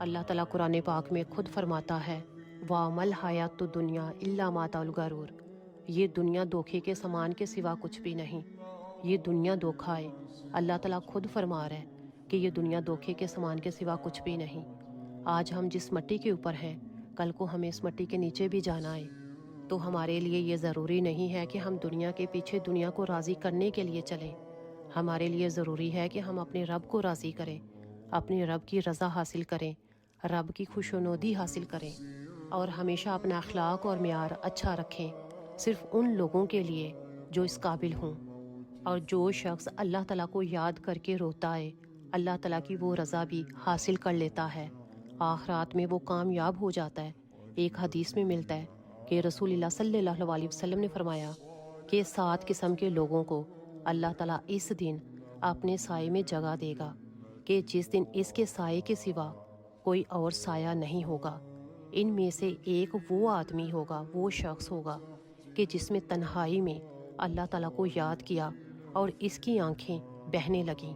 اللہ تعالیٰ قرآن پاک میں خود فرماتا ہے وَمَا الْحَيَاةُ الدُّنْيَا إِلَّا مَا الْغَرُورُ، یہ دنیا دھوکے کے سامان کے سوا کچھ بھی نہیں، یہ دنیا دھوکا ہے۔ اللہ تعالیٰ خود فرما رہا ہے کہ یہ دنیا دھوکے کے سامان کے سوا کچھ بھی نہیں۔ آج ہم جس مٹی کے اوپر ہیں کل کو ہمیں اس مٹی کے نیچے بھی جانا ہے، تو ہمارے لیے یہ ضروری نہیں ہے کہ ہم دنیا کے پیچھے دنیا کو راضی کرنے کے لیے چلیں۔ ہمارے لیے ضروری ہے کہ ہم اپنے رب کو راضی کریں، اپنے رب کی رضا حاصل کریں، رب کی خوشنودی حاصل کریں، اور ہمیشہ اپنا اخلاق اور معیار اچھا رکھیں، صرف ان لوگوں کے لیے جو اس قابل ہوں۔ اور جو شخص اللہ تعالیٰ کو یاد کر کے روتا ہے اللہ تعالیٰ کی وہ رضا بھی حاصل کر لیتا ہے، آخرات میں وہ کامیاب ہو جاتا ہے۔ ایک حدیث میں ملتا ہے کہ رسول اللہ صلی اللہ علیہ وسلم نے فرمایا کہ 7 قسم کے لوگوں کو اللہ تعالیٰ اس دن اپنے سائے میں جگہ دے گا کہ جس دن اس کے سائے کے سوا کوئی اور سایہ نہیں ہوگا۔ ان میں سے ایک وہ آدمی ہوگا، وہ شخص ہوگا کہ جس میں تنہائی میں اللہ تعالیٰ کو یاد کیا اور اس کی آنکھیں بہنے لگیں۔